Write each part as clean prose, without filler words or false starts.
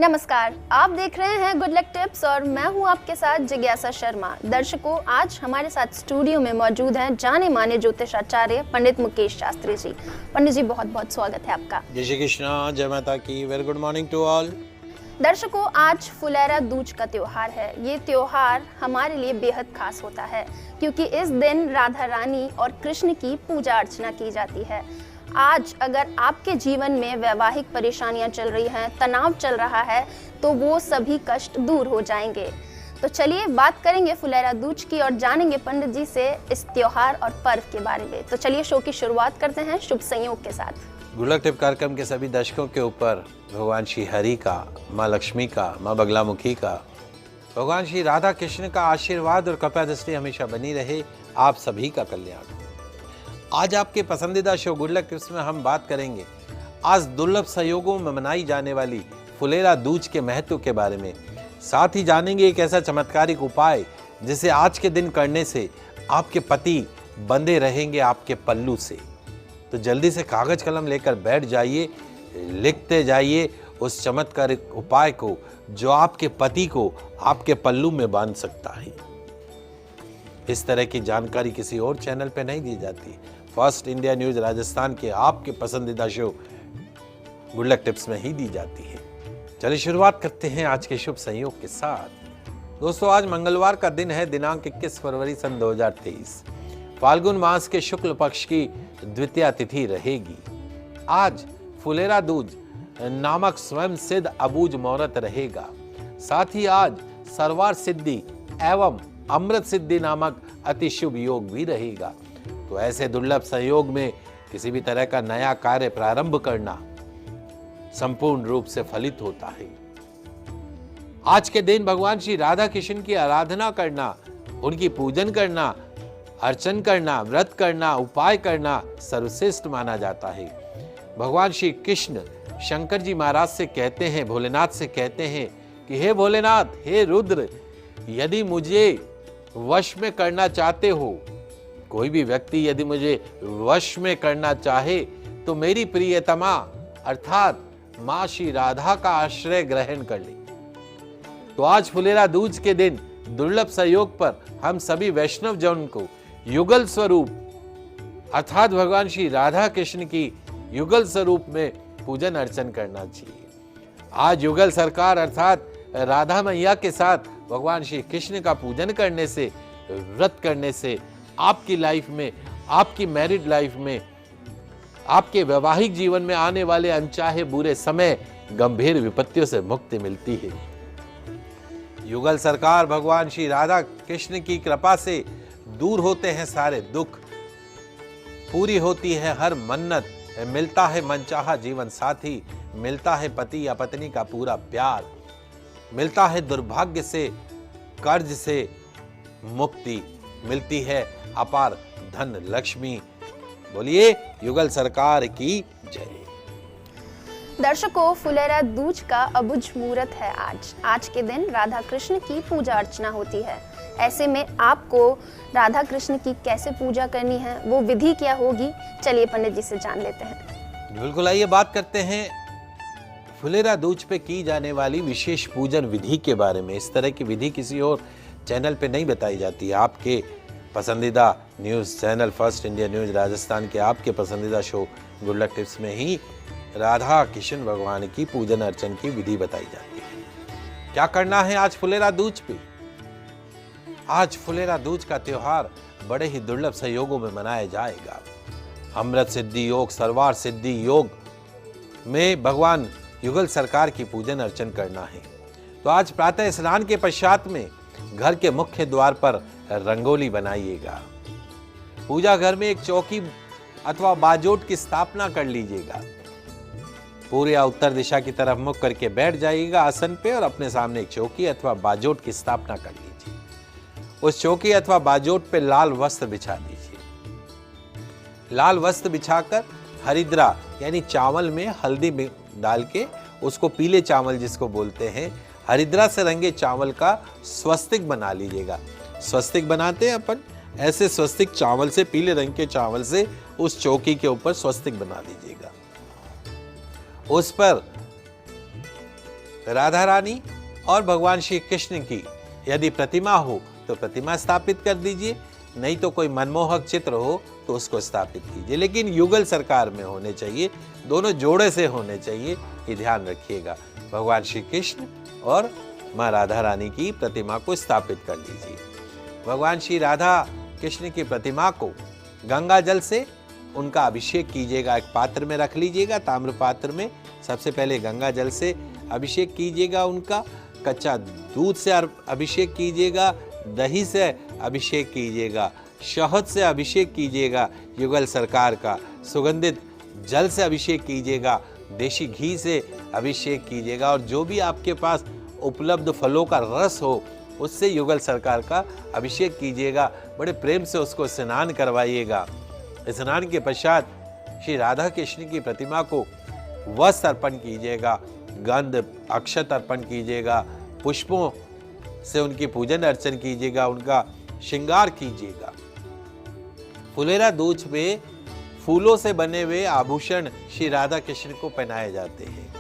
नमस्कार, आप देख रहे हैं गुड लक टिप्स और मैं हूं आपके साथ जिज्ञासा शर्मा। दर्शकों, आज हमारे साथ स्टूडियो में मौजूद हैं जाने माने ज्योतिषाचार्य पंडित मुकेश शास्त्री जी। पंडित जी, बहुत बहुत स्वागत है आपका। जय श्री कृष्णा, जय माता की। Very good morning to all. दर्शकों, आज फुलेरा दूज का त्योहार है। ये त्योहार हमारे लिए बेहद खास होता है क्योंकि इस दिन राधा रानी और कृष्ण की पूजा अर्चना की जाती है। आज अगर आपके जीवन में वैवाहिक परेशानियां चल रही हैं, तनाव चल रहा है, तो वो सभी कष्ट दूर हो जाएंगे। तो चलिए बात करेंगे फुलेरा दूज की और जानेंगे पंडित जी से इस त्योहार और पर्व के बारे में। तो चलिए शो की शुरुआत करते हैं शुभ संयोग के साथ। गुड लक टिप कार्यक्रम के सभी दर्शकों के ऊपर भगवान श्री हरि का, माँ लक्ष्मी का, माँ बगलामुखी का, भगवान श्री राधा कृष्ण का आशीर्वाद और कृपा दृष्टि हमेशा बनी रहे। आप सभी का कल्याण। आज आपके पसंदीदा शो गुड लक टिप्स में हम बात करेंगे आज दुर्लभ संयोगों में मनाई जाने वाली फुलेरा दूज के महत्व के बारे में। साथ ही जानेंगे एक ऐसा चमत्कारिक उपाय जिसे आज के दिन करने से आपके पति बंधे रहेंगे आपके पल्लू से। तो जल्दी से कागज कलम लेकर बैठ जाइए, लिखते जाइए उस चमत्कारिक उपाय को जो आपके पति को आपके पल्लू में बांध सकता है। इस तरह की जानकारी किसी और चैनल पे नहीं दी जाती। फर्स्ट इंडिया न्यूज राजस्थान के आपके पसंदीदा शो गुड लक टिप्स में ही दी जाती है। चलिए शुरुआत करते हैं आज के शुभ संयोग के साथ। दोस्तों, आज मंगलवार का दिन है, दिनांक 21 फरवरी सन 2023। फाल्गुन मास के शुक्ल पक्ष की द्वितीया तिथि रहेगी। आज फुलेरा दूज नामक स्वयं सिद्ध अबूझ मुहूर्त रहेगा। साथ ही आज सर्वार सिद्धि एवं अमृत सिद्धि नामक अति शुभ योग भी रहेगा। तो ऐसे दुर्लभ संयोग में किसी भी तरह का नया कार्य प्रारंभ करना संपूर्ण रूप से फलित होता है। आज के दिन भगवान श्री राधा कृष्ण की आराधना करना, उनकी पूजन करना, अर्चन करना, व्रत करना, उपाय करना सर्वश्रेष्ठ माना जाता है। भगवान श्री कृष्ण शंकर जी महाराज से कहते हैं, भोलेनाथ से कहते हैं कि हे भोलेनाथ, हे रुद्र, यदि मुझे वश में करना चाहते हो, कोई भी व्यक्ति यदि मुझे वश में करना चाहे तो मेरी प्रियतमा अर्थात मां श्री राधा का आश्रय ग्रहण कर ले। तो आज फुलेरा दूज के दिन दुर्लभ संयोग पर हम सभी वैष्णव जन को युगल स्वरूप अर्थात भगवान श्री राधा कृष्ण की युगल स्वरूप में पूजन अर्चन करना चाहिए। आज युगल सरकार अर्थात राधा मैया के साथ भगवान श्री कृष्ण का पूजन करने से, व्रत करने से आपकी लाइफ में, आपकी मैरिड लाइफ में, आपके वैवाहिक जीवन में आने वाले अनचाहे बुरे समय, गंभीर विपत्तियों से मुक्ति मिलती है। युगल सरकार भगवान श्री राधा कृष्ण की कृपा से दूर होते हैं सारे दुख, पूरी होती है हर मन्नत, मिलता है मनचाहा जीवन साथी, मिलता है पति या पत्नी का पूरा प्यार, मिलता है दुर्भाग्य से, कर्ज से मुक्ति, मिलती है अपार धन लक्ष्मी। बोलिए युगल सरकार की जय। दर्शकों, फुलेरा दूज का अबुझ मुहूर्त है आज के दिन राधा कृष्ण की पूजा अर्चना होती है। ऐसे में आपको राधा कृष्ण की कैसे पूजा करनी है, वो विधि क्या होगी, चलिए पंडित जी से जान लेते हैं। बिल्कुल, आइए बात करते हैं फुलेरा दूज पे की जाने वाली विशेष पूजन विधि के बारे में। इस तरह की विधि किसी और चैनल पे नहीं बताई जाती है। आपके पसंदीदा news channel first India news Rajasthan के आपके पसंदीदा शो गुड लक टिप्स में ही राधा कृष्ण भगवान की पूजन अर्चन की विधि बताई जाती है। क्या करना है आज फुलेरा दूज पे? आज फुलेरा दूज का त्योहार बड़े ही दुर्लभ संयोगों में मनाया जाएगा। अमृत सिद्धि योग, सर्वार सिद्धि योग में भगवान युगल सरकार की पूजन अर्चन करना है। तो आज प्रातः स्नान के पश्चात में घर के मुख्य द्वार पर रंगोली बनाइएगा। पूजा घर में एक चौकी अथवा बाजोट की स्थापना कर लीजिएगा। पूरे उत्तर दिशा की तरफ मुख करके बैठ जाइएगा आसन पे और अपने सामने एक चौकी अथवा बाजोट की स्थापना कर लीजिए। उस चौकी अथवा बाजोट पे लाल वस्त्र बिछा दीजिए। लाल वस्त्र बिछाकर हरिद्रा यानी चावल में हल्दी डाल के उसको पीले चावल जिसको बोलते हैं, हरिद्रा से रंगे चावल का स्वस्तिक बना लीजिएगा। स्वस्तिक बनाते हैं अपन, ऐसे स्वस्तिक चावल से, पीले रंग के चावल से उस चौकी के ऊपर स्वस्तिक बना दीजिएगा। उस पर राधा रानी और भगवान श्री कृष्ण की यदि प्रतिमा हो तो प्रतिमा स्थापित कर दीजिए, नहीं तो कोई मनमोहक चित्र हो तो उसको स्थापित कीजिए, लेकिन युगल सरकार में होने चाहिए, दोनों जोड़े से होने चाहिए, ये ध्यान रखिएगा। भगवान श्री कृष्ण और माँ राधा रानी की प्रतिमा को स्थापित कर लीजिए। भगवान श्री राधा कृष्ण की प्रतिमा को गंगा जल से उनका अभिषेक कीजिएगा, एक पात्र में रख लीजिएगा, ताम्र पात्र में। सबसे पहले गंगा जल से अभिषेक कीजिएगा, उनका कच्चा दूध से अभिषेक कीजिएगा, दही से अभिषेक कीजिएगा, शहद से अभिषेक कीजिएगा, युगल सरकार का सुगंधित जल से अभिषेक कीजिएगा, देशी घी से अभिषेक कीजिएगा, और जो भी आपके पास उपलब्ध फलों का रस हो उससे युगल सरकार का अभिषेक कीजिएगा। बड़े प्रेम से उसको स्नान करवाइएगा। स्नान के पश्चात श्री राधा कृष्ण की प्रतिमा को वस्त्र अर्पण कीजिएगा, गंध अक्षत अर्पण कीजिएगा, पुष्पों से उनकी पूजन अर्चन कीजिएगा, उनका श्रृंगार कीजिएगा। फुलेरा दूज में फूलों से बने हुए आभूषण श्री राधा कृष्ण को पहनाए जाते हैं।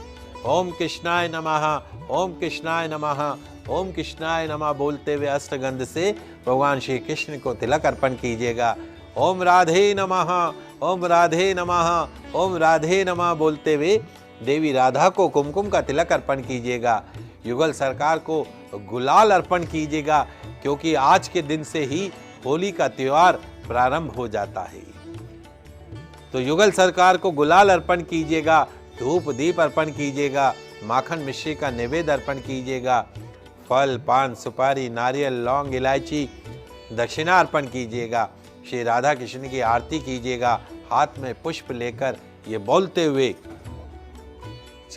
ओम कृष्णाय नमः, ओम कृष्णाय नमः, ओम कृष्णाय नमः बोलते हुए अष्टगंध से भगवान श्री कृष्ण को तिलक अर्पण कीजिएगा। ओम राधे नमः, ओम राधे नमः, ओम राधे नमः बोलते हुए देवी राधा को कुमकुम का तिलक अर्पण कीजिएगा। युगल सरकार को गुलाल अर्पण कीजिएगा, क्योंकि आज के दिन से ही होली का त्योहार प्रारंभ हो जाता है। तो युगल सरकार को गुलाल अर्पण कीजिएगा, धूप दीप अर्पण कीजिएगा, माखन मिश्री का नैवेद्य अर्पण कीजिएगा, फल पान सुपारी नारियल लौंग इलायची दक्षिणा अर्पण कीजिएगा। श्री राधा कृष्ण की आरती कीजिएगा, हाथ में पुष्प लेकर ये बोलते हुए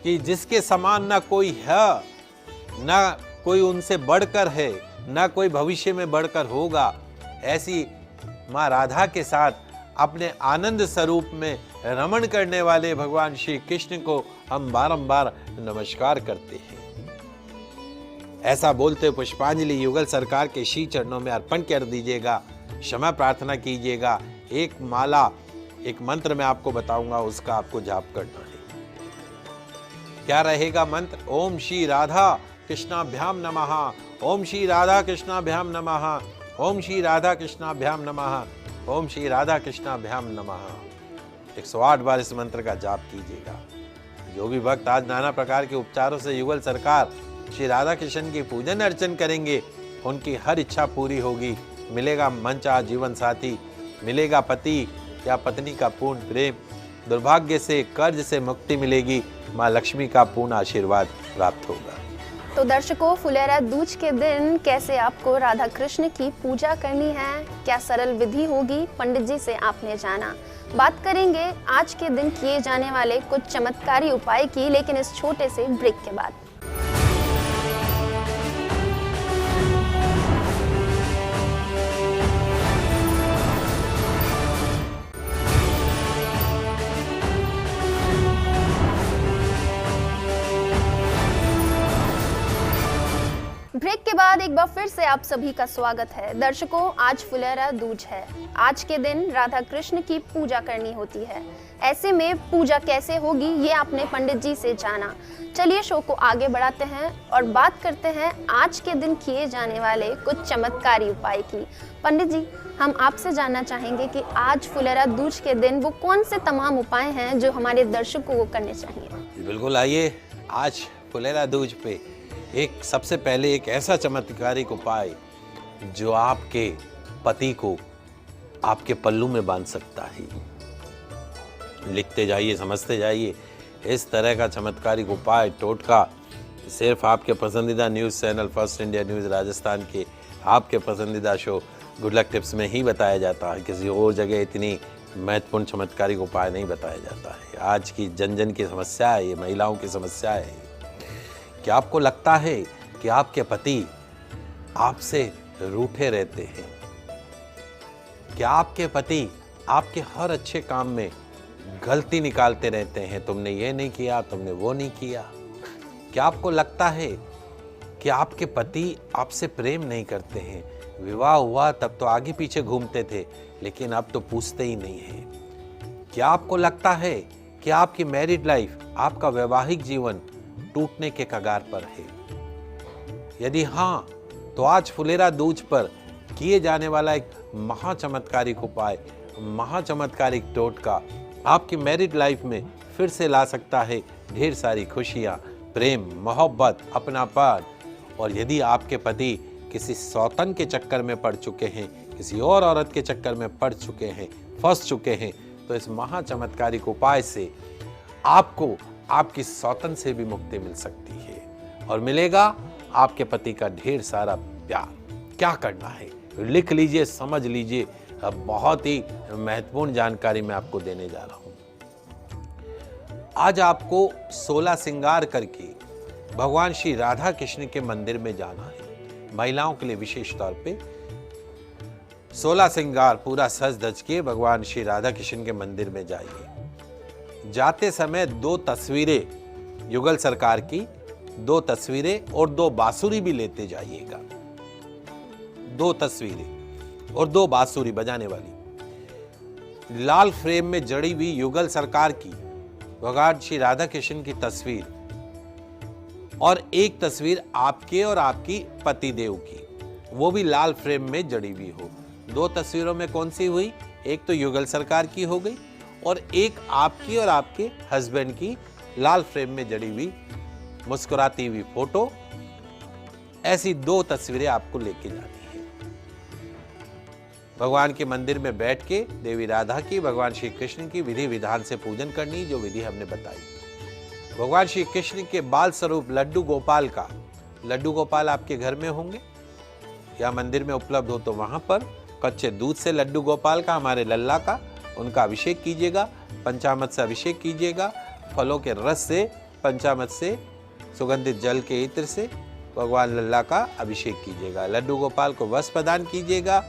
कि जिसके समान न कोई है, न कोई उनसे बढ़कर है, न कोई भविष्य में बढ़कर होगा, ऐसी माँ राधा के साथ अपने आनंद स्वरूप में रमण करने वाले भगवान श्री कृष्ण को हम बारंबार नमस्कार करते हैं। ऐसा बोलते पुष्पांजलि युगल सरकार के श्री चरणों में अर्पण कर दीजिएगा, क्षमा प्रार्थना कीजिएगा। एक माला एक मंत्र में आपको बताऊंगा, उसका आपको जाप करना है। क्या रहेगा मंत्र? ओम श्री राधा कृष्णाभ्याम नमः, ओम श्री राधा कृष्णाभ्याम नमः, ओम श्री राधा कृष्णाभ्याम नमः, ओम श्री राधा कृष्णाभ्याम नमः। 108 बार इस मंत्र का जाप कीजिएगा। जो भी भक्त आज नाना प्रकार के उपचारों से युगल सरकार श्री राधा कृष्ण की पूजन अर्चन करेंगे, उनकी हर इच्छा पूरी होगी। मिलेगा मनचाहा जीवन साथी, मिलेगा पति या पत्नी का पूर्ण प्रेम, दुर्भाग्य से कर्ज से मुक्ति मिलेगी, माँ लक्ष्मी का पूर्ण आशीर्वाद प्राप्त होगा। तो दर्शकों, फुलेरा दूज के दिन कैसे आपको राधा कृष्ण की पूजा करनी है, क्या सरल विधि होगी, पंडित जी से आपने जाना। बात करेंगे आज के दिन किए जाने वाले कुछ चमत्कारी उपाय की, लेकिन इस छोटे से ब्रेक के बाद। ब्रेक के बाद एक बार फिर से आप सभी का स्वागत है। दर्शकों, आज फुलेरा दूज है। आज के दिन राधा कृष्ण की पूजा करनी होती है। ऐसे में पूजा कैसे होगी ये आपने पंडित जी से जाना। चलिए शो को आगे बढ़ाते हैं और बात करते हैं आज के दिन किए जाने वाले कुछ चमत्कारी उपाय की। पंडित जी, हम आपसे जानना चाहेंगे कि आज फुलेरा दूज के दिन वो कौन से तमाम उपाय हैं जो हमारे दर्शकों को करने चाहिए। बिल्कुल, आइए आज फुलेरा दूज पे एक सबसे पहले एक ऐसा चमत्कारिक उपाय जो आपके पति को आपके पल्लू में बांध सकता है। लिखते जाइए, समझते जाइए। इस तरह का चमत्कारिक उपाय टोटका सिर्फ आपके पसंदीदा news channel first India news Rajasthan के आपके पसंदीदा शो गुड लक टिप्स में ही बताया जाता है। किसी और जगह इतनी महत्वपूर्ण चमत्कारिक उपाय नहीं बताया जाता है। आज की जन जन की समस्या है, ये महिलाओं की समस्या है। क्या आपको लगता है कि आपके पति आपसे रूठे रहते हैं? क्या आपके पति आपके हर अच्छे काम में गलती निकालते रहते हैं? तुमने ये नहीं किया, तुमने वो नहीं किया। क्या आपको लगता है कि आपके पति आपसे प्रेम नहीं करते हैं? विवाह हुआ तब तो आगे पीछे घूमते थे, लेकिन अब तो पूछते ही नहीं है। क्या आपको लगता है कि आपकी मैरिड लाइफ, आपका वैवाहिक जीवन टूटने के कगार पर है? यदि हाँ, तो आज फुलेरा दूज पर किए जाने वाला एक महाचमत्कारिक उपाय, महाचमत्कारिक टोटका आपकी मैरिड लाइफ में फिर से ला सकता है ढेर सारी खुशियां, प्रेम, मोहब्बत, अपनापन। और यदि आपके पति किसी सौतन के चक्कर में पड़ चुके हैं, किसी और औरत के चक्कर में पड़ चुके हैं, फंस चुके हैं, तो इस महाचमत्कारिक उपाय से आपको आपकी सौतन से भी मुक्ति मिल सकती है और मिलेगा आपके पति का ढेर सारा प्यार। क्या करना है लिख लीजिए, समझ लीजिए। अब बहुत ही महत्वपूर्ण जानकारी मैं आपको देने जा रहा हूं। आज आपको 16 श्रृंगार करके भगवान श्री राधा कृष्ण के मंदिर में जाना है। महिलाओं के लिए विशेष तौर पे 16 श्रृंगार पूरा सज धज के भगवान श्री राधा कृष्ण के मंदिर में जाइए। जाते समय 2 तस्वीरें युगल सरकार की, 2 तस्वीरें और 2 बांसुरी भी लेते जाइएगा। 2 तस्वीरें और 2 बांसुरी बजाने वाली। लाल फ्रेम में जड़ी हुई युगल सरकार की भगवान श्री राधा कृष्ण की तस्वीर और एक तस्वीर आपके और आपकी पति देव की, वो भी लाल फ्रेम में जड़ी हुई हो। 2 तस्वीरों में कौन सी हुई? एक तो युगल सरकार की हो गई और एक आपकी और आपके हस्बैंड की लाल फ्रेम में जड़ी हुई मुस्कुराती हुई फोटो। ऐसी 2 तस्वीरें आपको लेके जानी है। भगवान के मंदिर में बैठ के देवी राधा की, भगवान श्री कृष्ण की विधि विधान से पूजन करनी, जो विधि हमने बताई। भगवान श्री कृष्ण के बाल स्वरूप लड्डू गोपाल का, लड्डू गोपाल आपके घर में होंगे या मंदिर में उपलब्ध हो तो वहां पर कच्चे दूध से लड्डू गोपाल का, हमारे लल्ला का, उनका अभिषेक कीजिएगा। पंचामृत से अभिषेक कीजिएगा। फलों के रस से, पंचामृत से, सुगंधित जल के इत्र से भगवान लल्ला का अभिषेक कीजिएगा। लड्डू गोपाल को वस्त्र प्रदान कीजिएगा।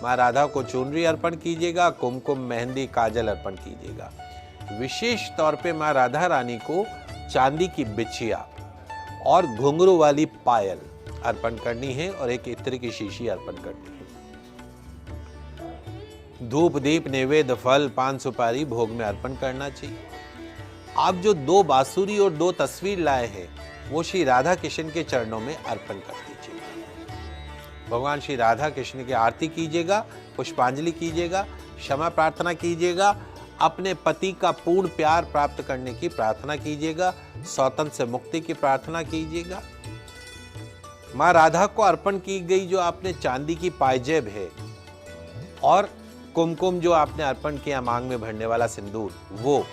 माँ राधा को चुनरी अर्पण कीजिएगा। कुमकुम, मेहंदी, काजल अर्पण कीजिएगा। विशेष तौर पे माँ राधा रानी को चांदी की बिछिया और घुंघरू वाली पायल अर्पण करनी है और एक इत्र की शीशी अर्पण करनी है। धूप, दीप, नैवेद्य, फल, पान, सुपारी भोग में अर्पण करना चाहिए। आप जो 2 बांसुरी और 2 तस्वीर लाए हैं वो श्री राधा कृष्ण के चरणों में अर्पण कर दीजिए। भगवान श्री राधा कृष्ण की आरती कीजिएगा, पुष्पांजलि कीजिएगा, क्षमा प्रार्थना कीजिएगा, अपने पति का पूर्ण प्यार प्राप्त करने की प्रार्थना कीजिएगा, सौतन से मुक्ति की प्रार्थना कीजिएगा। माँ राधा को अर्पण की गई जो आपने चांदी की पायजेब है और कुमकुम जो आपने अर्पण किया, मांग में भरने वाला सिंदूर, वो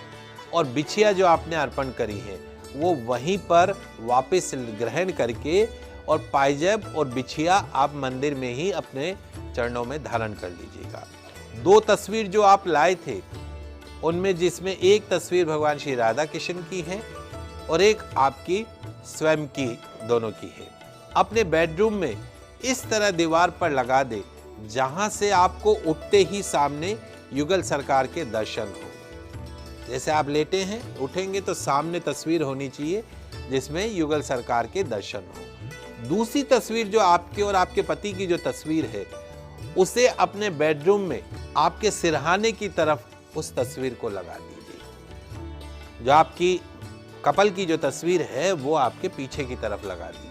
और बिछिया जो आपने अर्पण करी है, वो वहीं पर वापस ग्रहण करके और पायजेब और बिछिया आप मंदिर में ही अपने चरणों में धारण कर लीजिएगा। 2 तस्वीर जो आप लाए थे उनमें जिसमें एक तस्वीर भगवान श्री राधा कृष्ण की है और एक आपकी स्वयं की, दोनों की है। अपने बेडरूम में इस तरह दीवार पर लगा दे जहां से आपको उठते ही सामने युगल सरकार के दर्शन हो। जैसे आप लेटे हैं, उठेंगे तो सामने तस्वीर होनी चाहिए जिसमें युगल सरकार के दर्शन हो। दूसरी तस्वीर जो आपके और आपके पति की जो तस्वीर है, उसे अपने बेडरूम में आपके सिरहाने की तरफ उस तस्वीर को लगा दीजिए। जो आपकी कपल की जो तस्वीर है वो आपके पीछे की तरफ लगा दीजिए।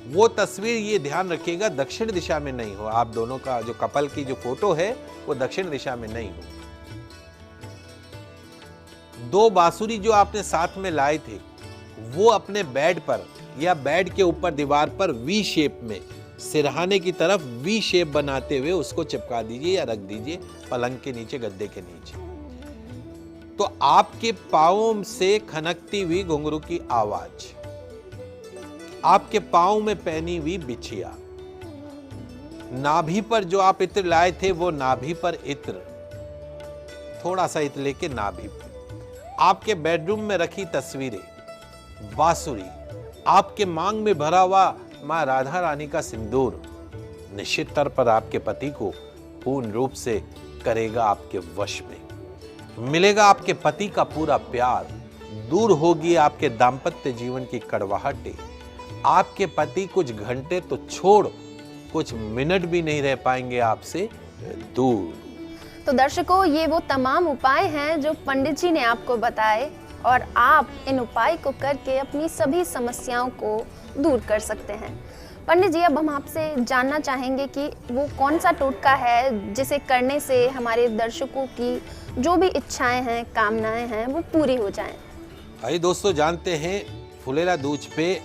वो तस्वीर, ये ध्यान रखिएगा, दक्षिण दिशा में नहीं हो। आप दोनों का जो कपल की जो फोटो है वो दक्षिण दिशा में नहीं हो। 2 बांसुरी जो आपने साथ में लाए थे वो अपने बेड पर या बेड के ऊपर दीवार पर वी शेप में, सिरहाने की तरफ वी शेप बनाते हुए उसको चिपका दीजिए या रख दीजिए पलंग के नीचे, गद्दे के नीचे। तो आपके पांवों से खनकती हुई घुंघरू की आवाज, आपके पांव में पहनी हुई बिछिया, नाभि पर जो आप इत्र लाए थे वो नाभि पर इत्र, थोड़ा सा इत्र लेके नाभि पर, आपके बेडरूम में रखी तस्वीरें, बांसुरी, आपके मांग में भरा हुआ मां राधा रानी का सिंदूर निश्चित तौर पर आपके पति को पूर्ण रूप से करेगा आपके वश में। मिलेगा आपके पति का पूरा प्यार, दूर होगी आपके दाम्पत्य जीवन की कड़वाहटें। आपके पति कुछ घंटे तो छोड़ कुछ मिनट भी नहीं रह पाएंगे आपसे दूर। तो दर्शकों, ये वो तमाम उपाय हैं जो पंडित जी ने आपको बताए। और आप इन उपाय को करके अपनी सभी समस्याओं को दूर कर सकते हैं। पंडित जी, अब हम आपसे जानना चाहेंगे कि वो कौन सा टोटका है जिसे करने से हमारे दर्शकों की जो भी इच्छाएं हैं, कामनाएं हैं, वो पूरी हो जाएं। आइए दोस्तों, जानते हैं फुलेरा दूज पे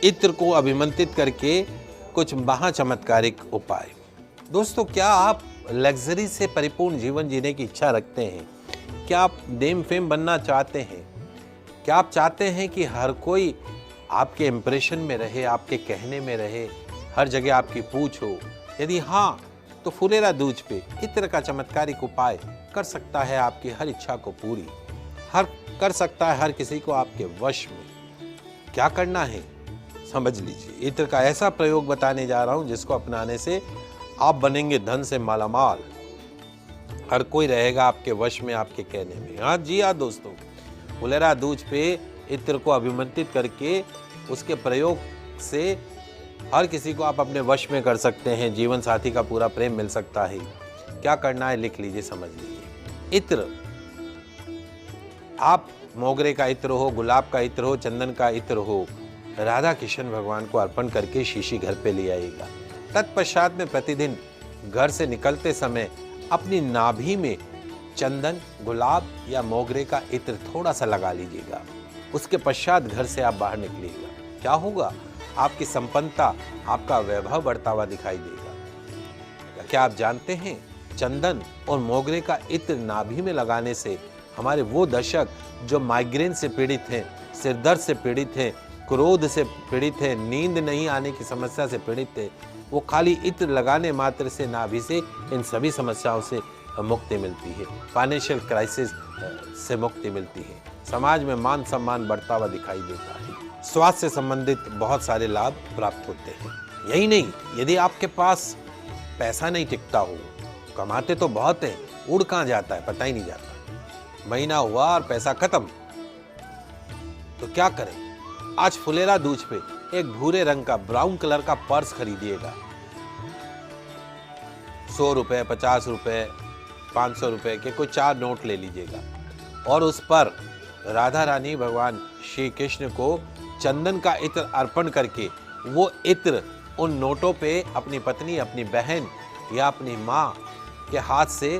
इत्र को अभिमंत्रित करके कुछ महाचमत्कारिक उपाय। दोस्तों, क्या आप लग्जरी से परिपूर्ण जीवन जीने की इच्छा रखते हैं? क्या आप देम फेम बनना चाहते हैं? क्या आप चाहते हैं कि हर कोई आपके इम्प्रेशन में रहे, आपके कहने में रहे, हर जगह आपकी पूछ हो? यदि हाँ, तो फुलेरा दूज पे इत्र का चमत्कारिक उपाय कर सकता है आपकी हर इच्छा को पूरी, कर सकता है हर किसी को आपके वश में। क्या करना है समझ लीजिए। इत्र का ऐसा प्रयोग बताने जा रहा हूं जिसको अपनाने से आप बनेंगे धन से मालामाल। हर कोई रहेगा आपके वश में, आपके कहने में। हाँ जी हाँ दोस्तों, फुलेरा दूज पे इत्र को अभिमंत्रित करके उसके प्रयोग से हर किसी को आप अपने वश में कर सकते हैं। जीवन साथी का पूरा प्रेम मिल सकता है। क्या करना है लिख लीजिए, समझ लीजिए। इत्र, आप मोगरे का इत्र हो, गुलाब का इत्र हो, चंदन का इत्र हो, राधा कृष्ण भगवान को अर्पण करके शीशी घर पे ले आइएगा। तत्पश्चात में प्रतिदिन घर से निकलते समय अपनी नाभि में चंदन, गुलाब या मोगरे का इत्र थोड़ा सा लगा लीजिएगा। उसके पश्चात घर से आप बाहर निकलिएगा। क्या होगा? आपकी संपन्नता, आपका वैभव बढ़ता हुआ दिखाई देगा। क्या आप जानते हैं, चंदन और मोगरे का इत्र नाभि में लगाने से हमारे वो दर्शक जो माइग्रेन से पीड़ित हैं, सिरदर्द से पीड़ित हैं, क्रोध से पीड़ित हैं, नींद नहीं आने की समस्या से पीड़ित हैं, वो खाली इत्र लगाने मात्र से नाभि से इन सभी समस्याओं से मुक्ति मिलती है। फाइनेंशियल क्राइसिस से मुक्ति मिलती है। समाज में मान सम्मान बढ़ता हुआ दिखाई देता है। स्वास्थ्य से संबंधित बहुत सारे लाभ प्राप्त होते हैं। यही नहीं, यदि आपके पास पैसा नहीं टिकता हो, कमाते तो बहुत हैं, उड़ कहाँ जाता है पता ही नहीं जाता, महीना हुआ और पैसा खत्म, तो क्या करें? आज फुलेरा दूज पे एक भूरे रंग का, ब्राउन कलर का पर्स खरीदिएगा। 100 रुपए, 50 रुपए, 500 रुपए के कोई 4 नोट ले लीजिएगा और उस पर राधा रानी भगवान श्री कृष्ण को चंदन का इत्र अर्पण करके वो इत्र उन नोटों पे अपनी पत्नी, अपनी बहन या अपनी माँ के हाथ से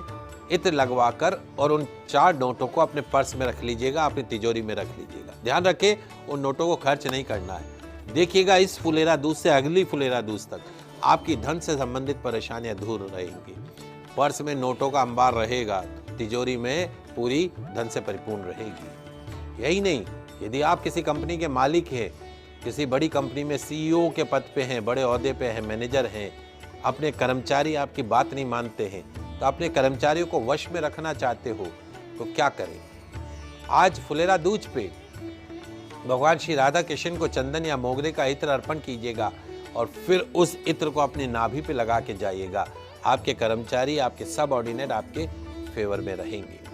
इत्र लगवाकर और उन 4 नोटों को अपने पर्स में रख लीजिएगा, अपनी तिजोरी में रख लीजिएगा। ध्यान रखें, उन नोटों को खर्च नहीं करना है। देखिएगा, इस फुलेरा दूज से अगली फुलेरा दूज तक आपकी धन से संबंधित परेशानियां दूर रहेंगी। पर्स में नोटों का अंबार रहेगा, तिजोरी में पूरी धन से परिपूर्ण रहेगी। यही नहीं, यदि आप किसी कंपनी के मालिक हैं, किसी बड़ी कंपनी में CEO के पद पे हैं, बड़े ओहदे पे हैं, मैनेजर हैं, अपने कर्मचारी आपकी बात नहीं मानते हैं, तो अपने कर्मचारियों को वश में रखना चाहते हो तो क्या करें? आज फुलेरा दूज पे भगवान श्री राधा कृष्ण को चंदन या मोगरे का इत्र अर्पण कीजिएगा और फिर उस इत्र को अपनी नाभि पे लगा के जाइएगा। आपके कर्मचारी, आपके सबऑर्डिनेट आपके फेवर में रहेंगे।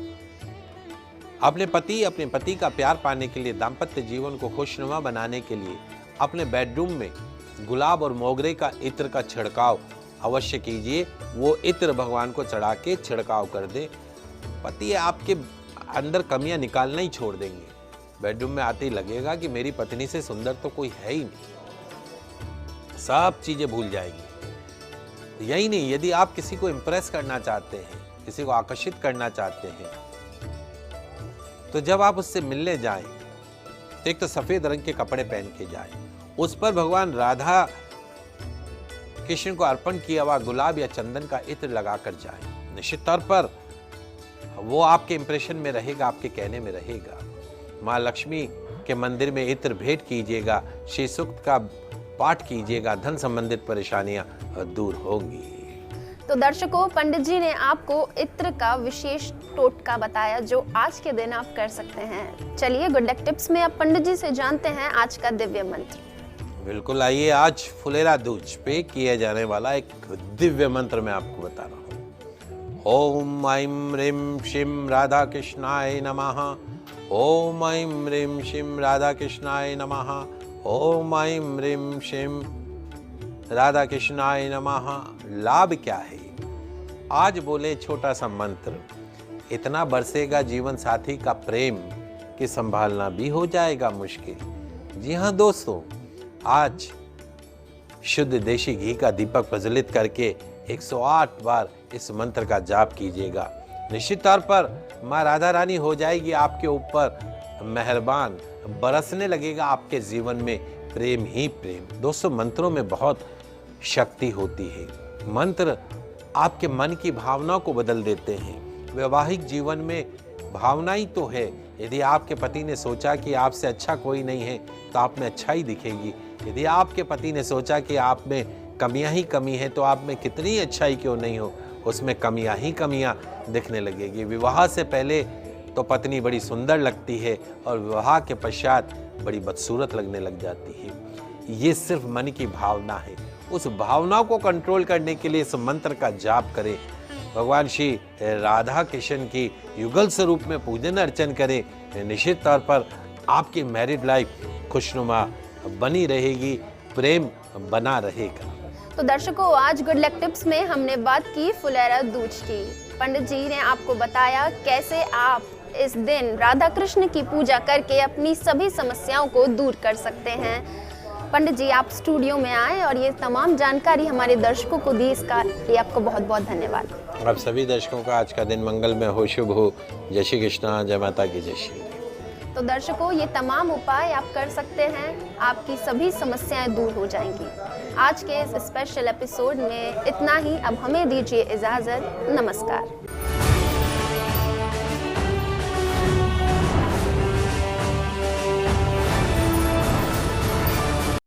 अपने पति का प्यार पाने के लिए, दाम्पत्य जीवन को खुशनुमा बनाने के लिए अपने बेडरूम में गुलाब और मोगरे का इत्र का छिड़काव अवश्य कीजिए। वो इत्र भगवान को चढ़ा के छिड़काव कर दे। पति आपके अंदर कमियां निकालना ही छोड़ देंगे। बेडरूम में आते ही लगेगा कि मेरी पत्नी से सुंदर तो कोई है ही नहीं, सब चीजें भूल जाएंगी। यही नहीं, यदि आप किसी को इंप्रेस करना चाहते हैं, किसी को आकर्षित करना चाहते हैं, तो जब आप उससे मिलने जाएं, तो एक तो सफेद रंग के कपड़े पहन के जाएं, उस पर भगवान राधा कृष्ण को अर्पण किया हुआ गुलाब या चंदन का इत्र लगाकर जाएं। निश्चित तौर पर वो आपके इंप्रेशन में रहेगा, आपके कहने में रहेगा। माँ लक्ष्मी के मंदिर में इत्र भेंट कीजिएगा, श्री सूक्त का पाठ कीजिएगा, धन संबंधित परेशानियां दूर होंगी। तो दर्शकों, पंडित जी ने आपको इत्र का विशेष टोटका बताया जो आज के दिन आप कर सकते हैं। चलिए गुड लक टिप्स में आप पंडित जी से जानते हैं आज का दिव्य मंत्र। बिल्कुल, आइए आज फुलेरा दूज पे किया जाने वाला एक दिव्य मंत्र मैं आपको बता रहा हूँ। ओम ऐं ह्रीं श्रीं राधा कृष्णाय नमः। ओम ऐं ह्रीं श्रीं राधा कृष्णाय नमः। ओम ऐं ह्रीं श्रीं राधा कृष्णाय नमः। लाभ क्या है? आज बोले छोटा सा मंत्र, इतना बरसेगा जीवन साथी का प्रेम कि संभालना भी हो जाएगा मुश्किल। जी हाँ दोस्तों, आज शुद्ध देशी घी का दीपक प्रज्वलित करके 108 बार इस मंत्र का जाप कीजिएगा। निश्चित तौर पर माँ राधा रानी हो जाएगी आपके ऊपर मेहरबान, बरसने लगेगा आपके जीवन में प्रेम ही प्रेम। दोस्तों, मंत्रों में बहुत शक्ति होती है। मंत्र आपके मन की भावनाओं को बदल देते हैं। वैवाहिक जीवन में भावना ही तो है। यदि आपके पति ने सोचा कि आपसे अच्छा कोई नहीं है तो आप में अच्छाई दिखेगी। यदि आपके पति ने सोचा कि आप में कमियां ही कमी है तो आप में कितनी अच्छाई क्यों नहीं हो, उसमें कमियां ही कमियां दिखने लगेगी। विवाह से पहले तो पत्नी बड़ी सुंदर लगती है और विवाह के पश्चात बड़ी बदसूरत लगने लग जाती है। ये सिर्फ मन की भावना है। उस भावना को कंट्रोल करने के लिए इस मंत्र का जाप करें। भगवान श्री राधा कृष्ण की युगल स्वरूप में पूजन अर्चन करें। निश्चित तौर पर आपकी मैरिड लाइफ खुशनुमा बनी रहेगी, प्रेम बना रहेगा। तो दर्शकों, आज गुड लक टिप्स में हमने बात की फुलेरा दूज की। पंडित जी ने आपको बताया कैसे आप इस दिन राधा कृष्ण की पूजा करके अपनी सभी समस्याओं को दूर कर सकते हैं। पंडित जी, आप स्टूडियो में आए और ये तमाम जानकारी हमारे दर्शकों को दी, इसका लिए आपको बहुत बहुत धन्यवाद। आप सभी दर्शकों का आज का दिन मंगलमय हो, शुभ हो। जय श्री कृष्णा, जय माता की जय श्री। तो दर्शकों, ये तमाम उपाय आप कर सकते हैं, आपकी सभी समस्याएं दूर हो जाएंगी। आज के इस स्पेशल एपिसोड में इतना ही। अब हमें दीजिए इजाज़त। नमस्कार।